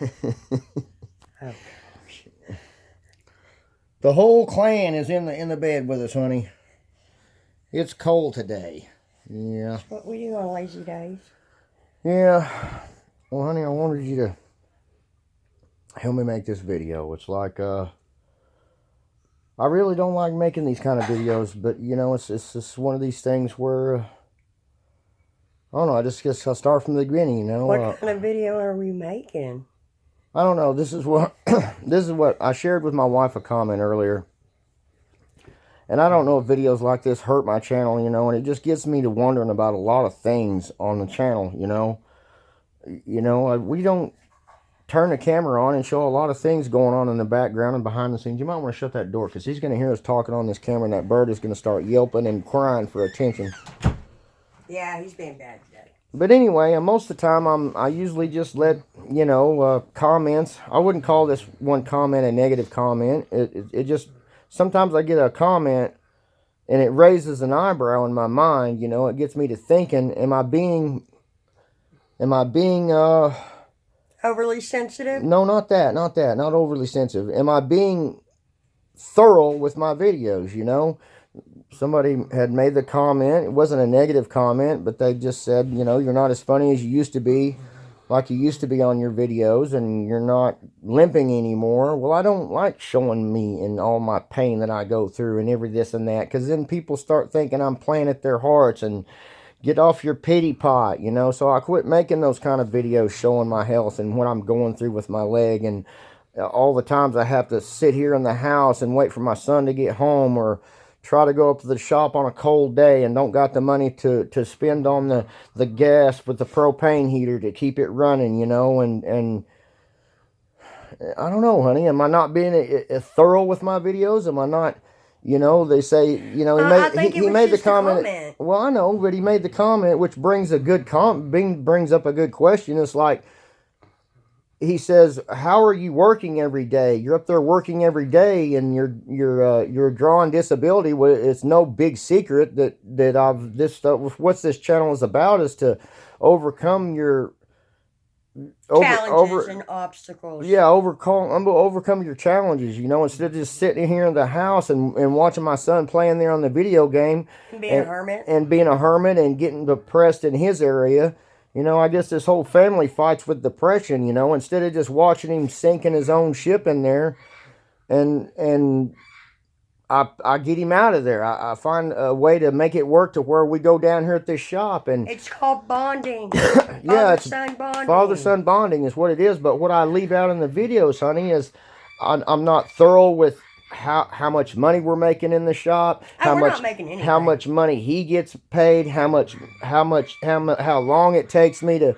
Oh gosh. The whole clan is in the bed with us, honey. It's cold today. Yeah. That's what we do on lazy days. Yeah. Well, honey, I wanted you to help me make this video. It's like I really don't like making these kind of videos, but you know, it's just one of these things where I don't know. I just guess I'll start from the beginning. You know. What kind of video are we making? I don't know. This is what this is what I shared with my wife a comment earlier. And I don't know if videos like this hurt my channel, you know, and it just gets me to wondering about a lot of things on the channel, you know. We don't turn the camera on and show a lot of things going on in the background and behind the scenes. You might want to shut that door because he's going to hear us talking on this camera and that bird is going to start yelping and crying for attention. Yeah, he's being bad today. But anyway, and most of the time I usually just let, you know, comments. I wouldn't call this one comment a negative comment. It just, sometimes I get a comment and it raises an eyebrow in my mind, you know. It gets me to thinking, am I being overly sensitive? No, not that, not overly sensitive. Am I being thorough with my videos, you know? Somebody had made the comment. It wasn't a negative comment, but they just said, you know, you're not as funny as you used to be, like you used to be on your videos, and you're not limping anymore. Well, I don't like showing me and all my pain that I go through and every this and that, because then people start thinking I'm playing at their hearts and get off your pity pot, you know. So I quit making those kind of videos showing my health and what I'm going through with my leg, and all the times I have to sit here in the house and wait for my son to get home, or try to go up to the shop on a cold day and don't got the money to spend on the gas with the propane heater to keep it running, you know. And I don't know, honey. Am I not being a thorough with my videos? Am I not, you know, they say, you know, he made the comment. Well, I know, but he made the comment, which brings a good brings up a good question. It's like, he says, how are you working every day? You're up there working every day, and you're drawing disability. It's no big secret that I've this stuff. What this channel is about is to overcome your challenges and obstacles. Yeah, overcome your challenges. You know, instead of just sitting here in the house and watching my son playing there on the video game, and being a hermit and getting depressed in his area. You know, I guess this whole family fights with depression, you know, instead of just watching him sink in his own ship in there, and I get him out of there. I find a way to make it work to where we go down here at this shop. And it's called bonding. Yeah, Father-son bonding. Father-son bonding is what it is. But what I leave out in the videos, honey, is I'm not thorough with how much money we're making in the shop, we're not making anything. How much money he gets paid, how long it takes me to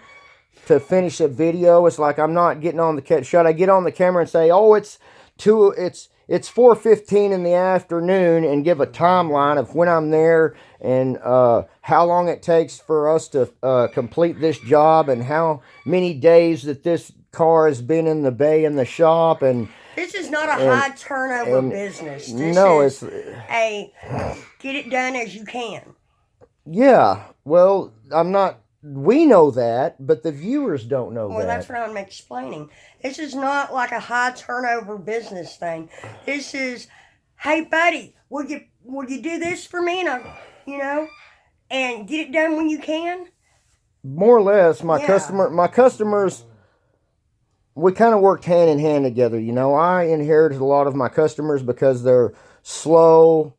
finish a video. It's like I'm not getting on the should I get on the camera and say, oh, it's 4:15 in the afternoon, and give a timeline of when I'm there and how long it takes for us to complete this job, and how many days that this car has been in the bay in the shop. And this is not a high turnover business. This is a get it done as you can. Yeah, well, we know that, but the viewers don't know that. Well, that's what I'm explaining. This is not like a high turnover business thing. This is, hey, buddy, will you do this for me? And you know, and get it done when you can. More or less, my customers, we kind of worked hand in hand together. You know, I inherited a lot of my customers because they're slow.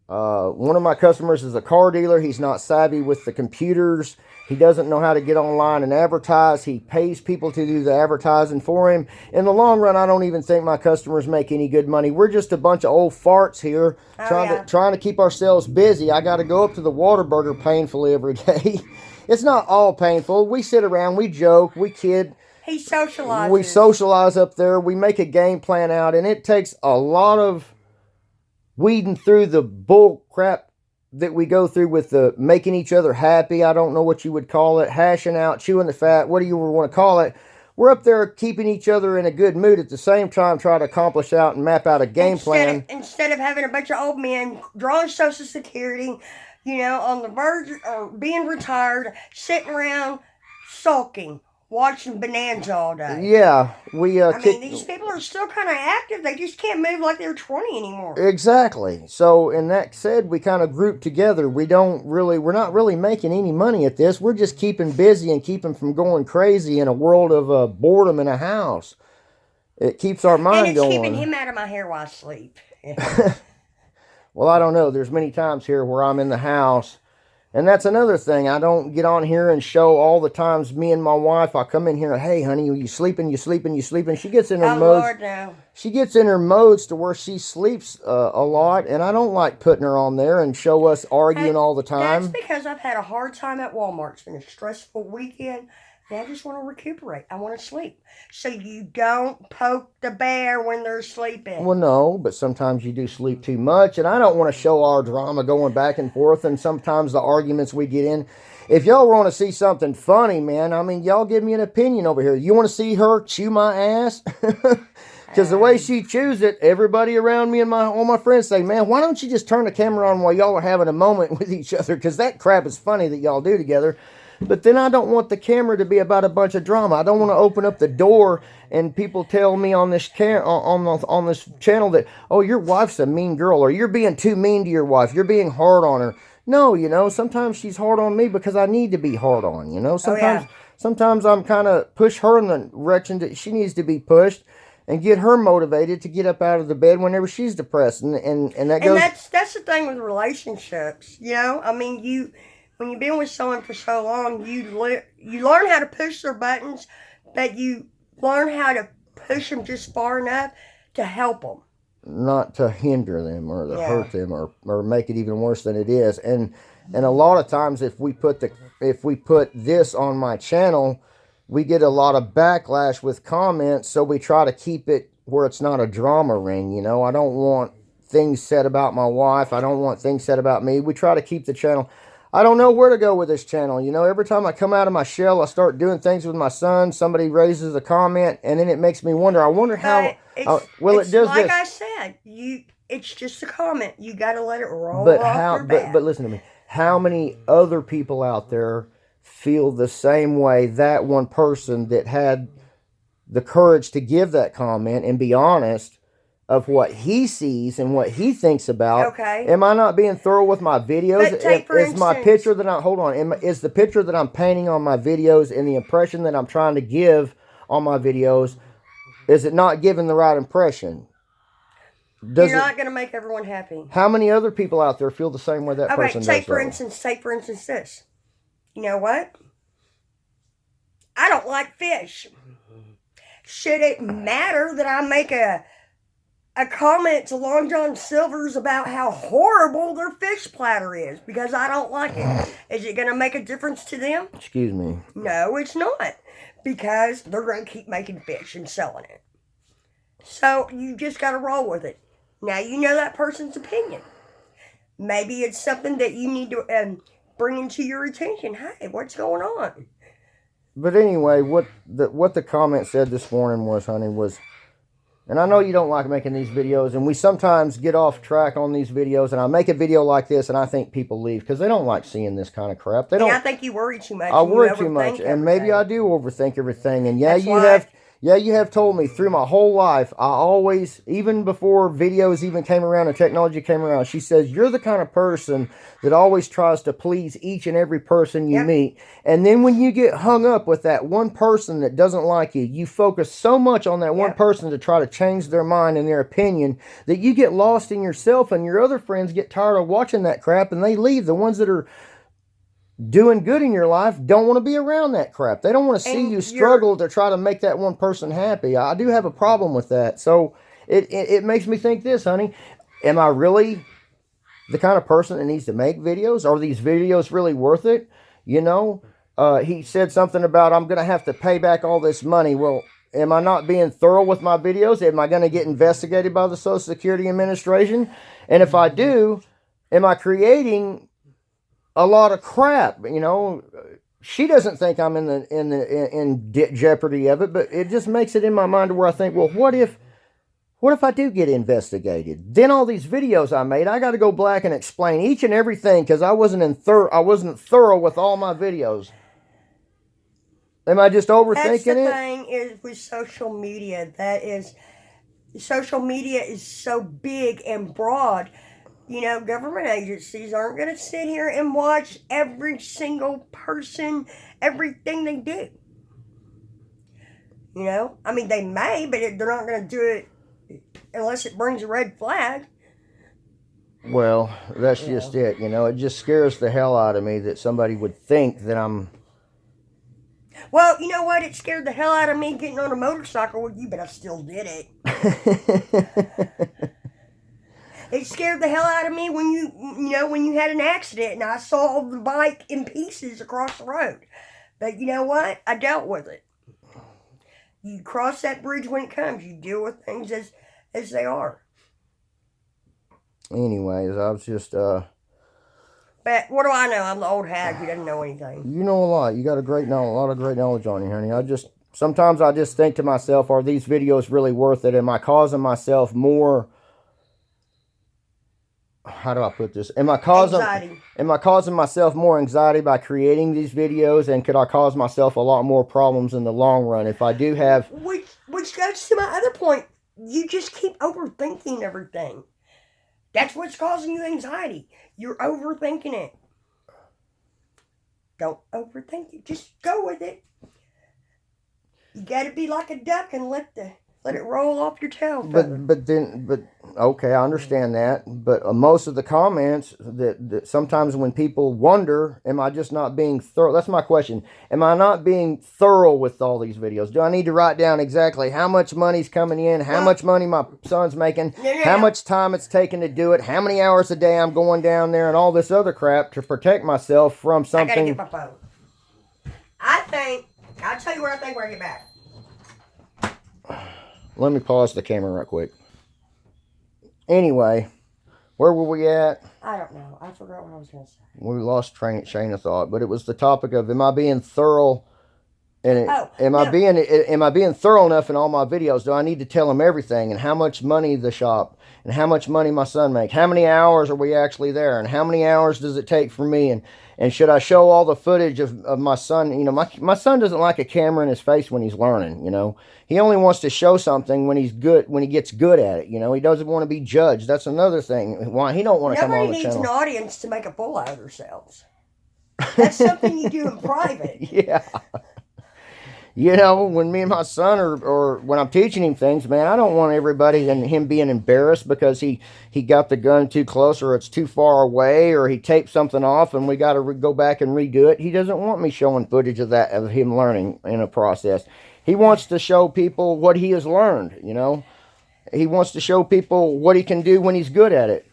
One of my customers is a car dealer. He's not savvy with the computers. He doesn't know how to get online and advertise. He pays people to do the advertising for him. In the long run, I don't even think my customers make any good money. We're just a bunch of old farts here trying to keep ourselves busy. I got to go up to the Whataburger painfully every day. It's not all painful. We sit around, we joke, we kid. He socializes. We socialize up there. We make a game plan out, and it takes a lot of weeding through the bull crap that we go through with the making each other happy. I don't know what you would call it. Hashing out, chewing the fat, what do you want to call it? We're up there keeping each other in a good mood, at the same time trying to accomplish out and map out a game plan. Instead of having a bunch of old men drawing Social Security, you know, on the verge or being retired, sitting around sulking. watching Bonanza all day. Yeah, we I mean, these people are still kind of active. They just can't move like they're 20 anymore. Exactly. So, and that said, we kind of group together. We're not really making any money at this. We're just keeping busy and keeping from going crazy in a world of boredom in a house. It keeps our mind going. And it's keeping him out of my hair while I sleep. Well, I don't know. There's many times here where I'm in the house. And that's another thing. I don't get on here and show all the times me and my wife. I come in here, hey, honey, you sleeping, you sleeping, you sleeping. She gets in her modes. Lord, no. She gets in her modes to where she sleeps a lot. And I don't like putting her on there and show us arguing all the time. That's because I've had a hard time at Walmart. It's been a stressful weekend. And I just want to recuperate. I want to sleep. So you don't poke the bear when they're sleeping. Well, no, but sometimes you do sleep too much. And I don't want to show our drama going back and forth. And sometimes the arguments we get in. If y'all want to see something funny, man, I mean, y'all give me an opinion over here. You want to see her chew my ass? Because the way she chews it, everybody around me and all my friends say, man, why don't you just turn the camera on while y'all are having a moment with each other? Because that crap is funny that y'all do together. But then I don't want the camera to be about a bunch of drama. I don't want to open up the door and people tell me on this on this channel that, oh, your wife's a mean girl, or you're being too mean to your wife. You're being hard on her. No, sometimes she's hard on me because I need to be hard on. Sometimes I'm kind of push her in the direction that she needs to be pushed and get her motivated to get up out of the bed whenever she's depressed. And that goes. And that's the thing with relationships. I mean, when you've been with someone for so long, you learn how to push their buttons, but you learn how to push them just far enough to help them. Not to hinder them or to hurt them or make it even worse than it is. And a lot of times if we put this on my channel, we get a lot of backlash with comments, so we try to keep it where it's not a drama ring. I don't want things said about my wife. I don't want things said about me. We try to keep the channel. I don't know where to go with this channel. Every time I come out of my shell, I start doing things with my son. Somebody raises a comment, and then it makes me wonder. I wonder how. It does like this. I said, it's just a comment. You got to let it roll off your back. But listen to me. How many other people out there feel the same way that one person that had the courage to give that comment and be honest of what he sees and what he thinks about? Okay. Am I not being thorough with my videos? But take, for instance, my picture that is the picture that I'm painting on my videos and the impression that I'm trying to give on my videos, is it not giving the right impression? You're not going to make everyone happy. How many other people out there feel the same way that person does? Take for instance this. You know what? I don't like fish. Should it matter that I make a comment to Long John Silver's about how horrible their fish platter is because I don't like it? Is it going to make a difference to them? Excuse me. No, it's not. Because they're going to keep making fish and selling it. So you just got to roll with it. Now you know that person's opinion. Maybe it's something that you need to bring into your attention. Hey, what's going on? But anyway, what the comment said this morning was, honey, and I know you don't like making these videos, and we sometimes get off track on these videos, and I make a video like this, and I think people leave because they don't like seeing this kind of crap. I think you worry too much. I worry too much, and maybe I do overthink everything. And you have told me through my whole life, I always, even before videos even came around and technology came around, she says, you're the kind of person that always tries to please each and every person you meet. And then when you get hung up with that one person that doesn't like you, you focus so much on that one person to try to change their mind and their opinion that you get lost in yourself, and your other friends get tired of watching that crap and they leave. The ones that are doing good in your life don't want to be around that crap. They don't want to see you struggle to try to make that one person happy. I do have a problem with that. So it makes me think this, honey. Am I really the kind of person that needs to make videos? Are these videos really worth it? He said something about I'm going to have to pay back all this money. Well, am I not being thorough with my videos? Am I going to get investigated by the Social Security Administration? And if I do, am I creating a lot of crap? She doesn't think I'm in jeopardy of it, but it just makes it in my mind to where I think, well, what if I do get investigated? Then all these videos I made, I got to go back and explain each and everything because I wasn't thorough with all my videos. Am I just That's overthinking the it? thing is with social media. Social media is so big and broad. You know, government agencies aren't going to sit here and watch every single person, everything they do. You know, I mean, they may, but they're not going to do it unless it brings a red flag. Well, that's just it. You know, it just scares the hell out of me that somebody would think that I'm. Well, you know what? It scared the hell out of me getting on a motorcycle with you, but I still did it. It scared the hell out of me when when you had an accident and I saw the bike in pieces across the road. But you know what? I dealt with it. You cross that bridge when it comes. You deal with things as they are. Anyways, I was just. But what do I know? I'm the old hag who doesn't know anything. You know a lot. You got a lot of great knowledge on you, honey. Sometimes I just think to myself, are these videos really worth it? Am I causing myself more? How do I put this? Am I causing myself more anxiety by creating these videos? And could I cause myself a lot more problems in the long run if I do have? Which goes to my other point. You just keep overthinking everything. That's what's causing you anxiety. You're overthinking it. Don't overthink it. Just go with it. You got to be like a duck and let it roll off your tail. But okay, I understand that. But most of the comments that sometimes when people wonder, am I just not being thorough? That's my question. Am I not being thorough with all these videos? Do I need to write down exactly how much money's coming in, how much money my son's making, how much time it's taking to do it, how many hours a day I'm going down there, and all this other crap to protect myself from something? I gotta get my phone. I'll tell you what I think when I get back. Let me pause the camera right quick. Anyway, where were we at? I don't know. I forgot what I was going to say. We lost train of thought, but it was the topic of am I being thorough? And am I being thorough enough in all my videos? Do I need to tell them everything and how much money the shop and how much money my son make? How many hours are we actually there? And how many hours does it take for me? And should I show all the footage of my son? You know, my son doesn't like a camera in his face when he's learning, you know. He only wants to show something when he's good, when he gets good at it, you know. He doesn't want to be judged. That's another thing. Why he don't want to come on the channel. Nobody needs an audience to make a fool out of themselves. That's something you do in private. Yeah. You know, when me and my son or when I'm teaching him things, man, I don't want everybody and him being embarrassed because he got the gun too close or it's too far away or he taped something off and we got to go back and redo it. He doesn't want me showing footage of that, of him learning in a process. He wants to show people what he has learned, you know. He wants to show people what he can do when he's good at it.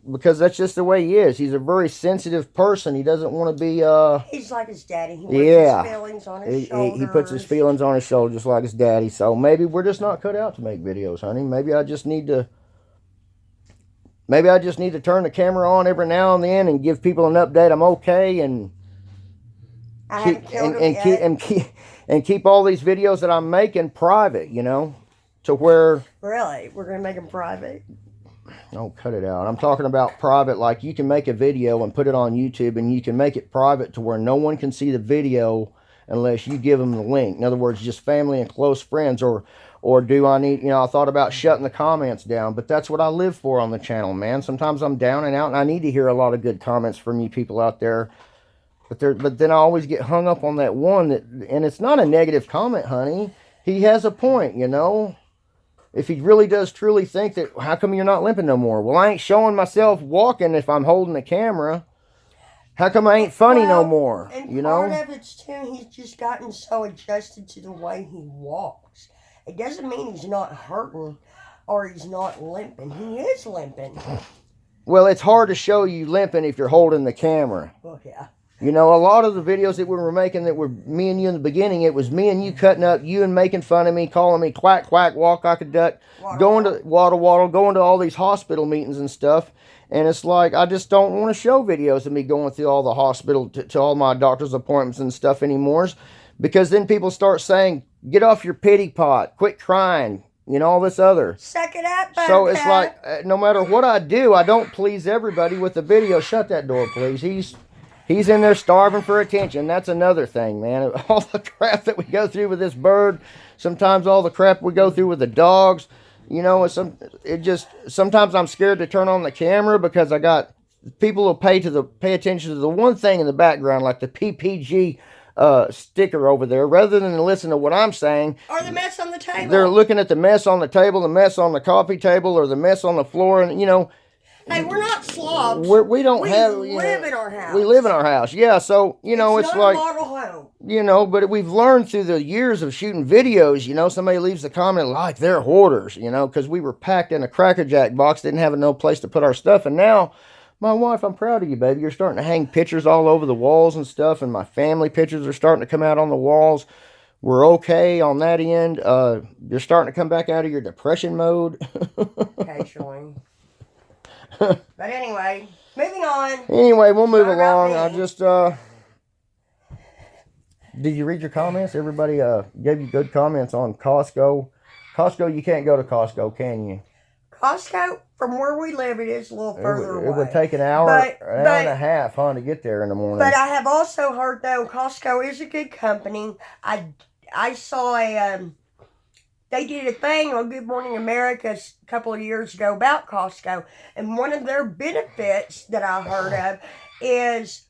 Because that's just the way he is. He's a very sensitive person. He doesn't want to be... He's like his daddy. He puts his feelings on his shoulders. He puts his feelings on his shoulders just like his daddy. So maybe we're just not cut out to make videos, honey. Maybe I just need to turn the camera on every now and then and give people an update. I'm okay and keep all these videos that I'm making private, you know, to where... Really? We're going to make them private? Oh, cut it out. I'm talking about private, like you can make a video and put it on YouTube and you can make it private to where no one can see the video unless you give them the link. In other words, just family and close friends or do I need, you know, I thought about shutting the comments down, but that's what I live for on the channel, man. Sometimes I'm down and out and I need to hear a lot of good comments from you people out there. But then I always get hung up on that one and it's not a negative comment, honey. He has a point, you know. If he really does truly think that, how come you're not limping no more? Well, I ain't showing myself walking if I'm holding the camera. How come I ain't funny no more? And you know? part of it's too, he's just gotten so adjusted to the way he walks. It doesn't mean he's not hurting or he's not limping. He is limping. Well, it's hard to show you limping if you're holding the camera. Well, yeah. You know, a lot of the videos that we were making that were me and you in the beginning, it was me and you cutting up, you and making fun of me, calling me quack, quack, walk like a duck, going to waddle, going to all these hospital meetings and stuff. And it's like, I just don't want to show videos of me going through all the hospital, to all my doctor's appointments and stuff anymore. Because then people start saying, get off your pity pot, quit crying, you know, all this other. Suck it up, So it's like, no matter what I do, I don't please everybody with the video. Shut that door, please. He's in there starving for attention. That's another thing, man. All the crap that we go through with this bird, sometimes all the crap we go through with the dogs, you know, sometimes I'm scared to turn on the camera because I got people will pay attention to the one thing in the background, like the PPG sticker over there, rather than listen to what I'm saying. Or the mess on the table. They're looking at the mess on the table, the mess on the coffee table, or the mess on the floor, and you know. Hey, we're not slobs. We don't have. We live in our house. We live in our house, yeah. So you know, it's not like a model home. you know, but we've learned through the years of shooting videos. You know, somebody leaves a comment like they're hoarders. You know, because we were packed in a Cracker Jack box, didn't have no place to put our stuff, and now. My wife, I'm proud of you, baby. You're starting to hang pictures all over the walls and stuff, and my family pictures are starting to come out on the walls. We're okay on that end. You're starting to come back out of your depression mode. Occasionally. But anyway, moving on. Anyway, we'll move Sorry along. about I me. just, did you read your comments? Everybody gave you good comments on Costco. Costco, you can't go to Costco, can you? Costco, from where we live, it is a little further away. It would take an hour, But- and a half, huh, to get there in the morning. But I have also heard, though, Costco is a good company. I saw they did a thing on Good Morning America a couple of years ago about Costco. And one of their benefits that I heard of is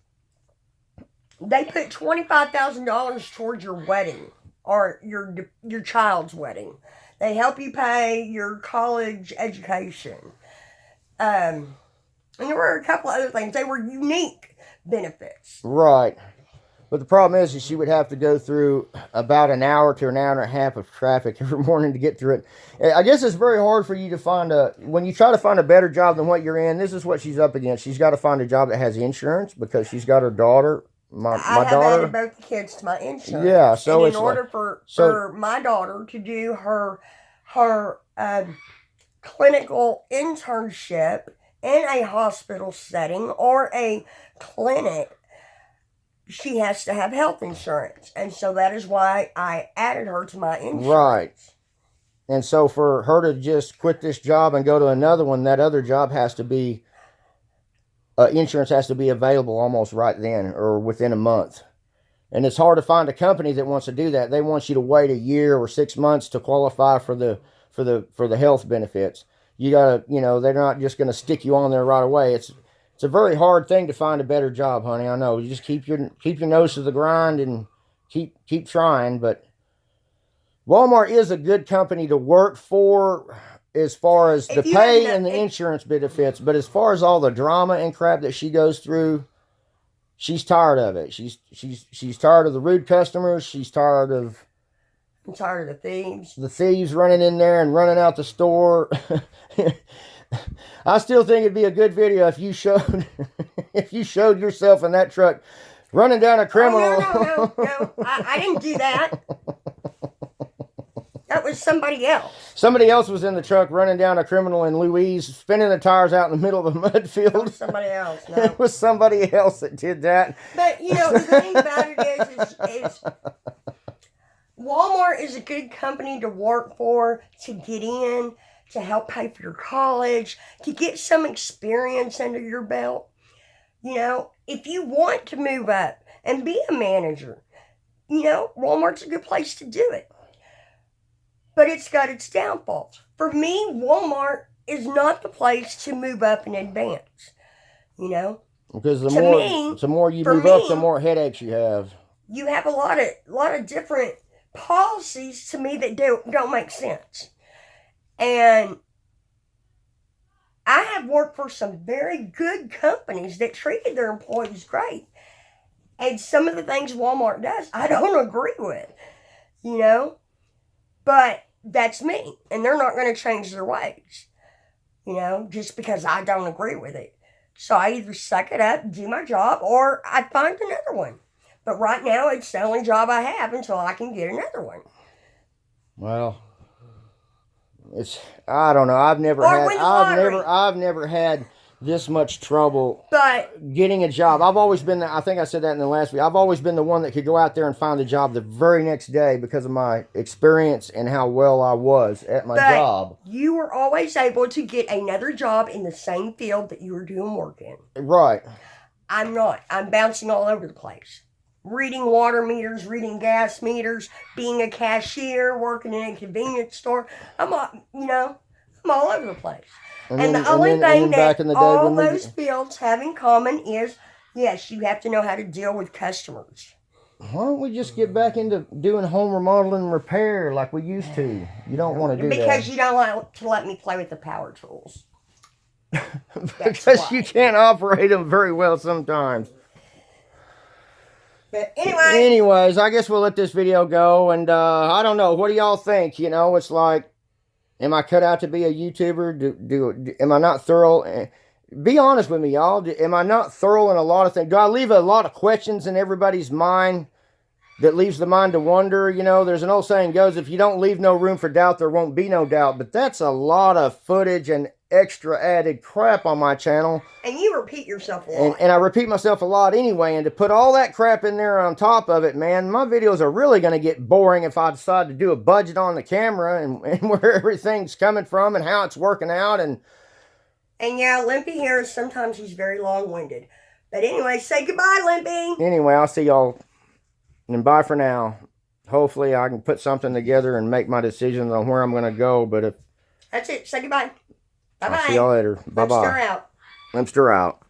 they put $25,000 towards your wedding or your child's wedding. They help you pay your college education. And there were a couple other things. They were unique benefits. Right. But the problem is she would have to go through about an hour to an hour and a half of traffic every morning to get through it. I guess it's very hard for you to find when you try to find a better job than what you're in, this is what she's up against. She's got to find a job that has insurance because she's got her daughter. My I have daughter. added both the kids to my insurance. Yeah, so and it's in order for my daughter to do her clinical internship in a hospital setting or a clinic, she has to have health insurance. And so that is why I added her to my insurance. Right. And so for her to just quit this job and go to another one, that other job has to be, insurance has to be available almost right then or within a month. And it's hard to find a company that wants to do that. They want you to wait a year or 6 months to qualify for the health benefits. You gotta, you know, they're not just gonna stick you on there right away. It's a very hard thing to find a better job, honey. I know. You just keep your nose to the grind and keep trying. But Walmart is a good company to work for as far as the pay and the insurance benefits. But as far as all the drama and crap that she goes through, she's tired of it. She's tired of the rude customers. She's tired of. I'm tired of the thieves. The thieves running in there and running out the store. I still think it'd be a good video if you showed yourself in that truck running down a criminal. Oh, no. I didn't do that. That was somebody else. Somebody else was in the truck running down a criminal in Louise, spinning the tires out in the middle of a mud field. It was somebody else. No. It was somebody else that did that. But, you know, the thing about it is Walmart is a good company to work for, to get in, to help pay for your college, to get some experience under your belt. You know, if you want to move up and be a manager, you know, Walmart's a good place to do it. But it's got its downfalls. For me, Walmart is not the place to move up and advance. You know? Because the more you move up, the more headaches you have. You have a lot of different policies to me that don't make sense. And I have worked for some very good companies that treated their employees great. And some of the things Walmart does, I don't agree with, you know. But that's me. And they're not going to change their ways, you know, just because I don't agree with it. So I either suck it up, do my job, or I find another one. But right now, it's the only job I have until I can get another one. Well, I don't know. I've never had this much trouble getting a job. I've always been, I think I said that in the last video, I've always been the one that could go out there and find a job the very next day because of my experience and how well I was at my job. You were always able to get another job in the same field that you were doing work in. Right. I'm not. I'm bouncing all over the place. Reading water meters, reading gas meters, being a cashier, working in a convenience store. I'm all over the place. And the only thing that all those fields have in common is, yes, you have to know how to deal with customers. Why don't we just get back into doing home remodeling and repair like we used to? You don't want to do that. Because you don't want to let me play with the power tools. Because you can't operate them very well sometimes. But anyway. Anyways, I guess we'll let this video go. And I don't know. What do y'all think? You know, it's like, am I cut out to be a YouTuber? Am I not thorough? Be honest with me, y'all. Am I not thorough in a lot of things? Do I leave a lot of questions in everybody's mind that leaves the mind to wonder? You know, there's an old saying goes, if you don't leave no room for doubt, there won't be no doubt. But that's a lot of footage and extra added crap on my channel. And you repeat yourself a lot. And I repeat myself a lot anyway. And to put all that crap in there on top of it, man, my videos are really going to get boring if I decide to do a budget on the camera and where everything's coming from and how it's working out. And yeah, Limpy here, sometimes he's very long-winded. But anyway, say goodbye, Limpy. Anyway, I'll see y'all. And bye for now. Hopefully I can put something together and make my decisions on where I'm going to go. But if that's it, say goodbye. Bye-bye. I'll see y'all later. Bye-bye. Limpster out. Limpster out.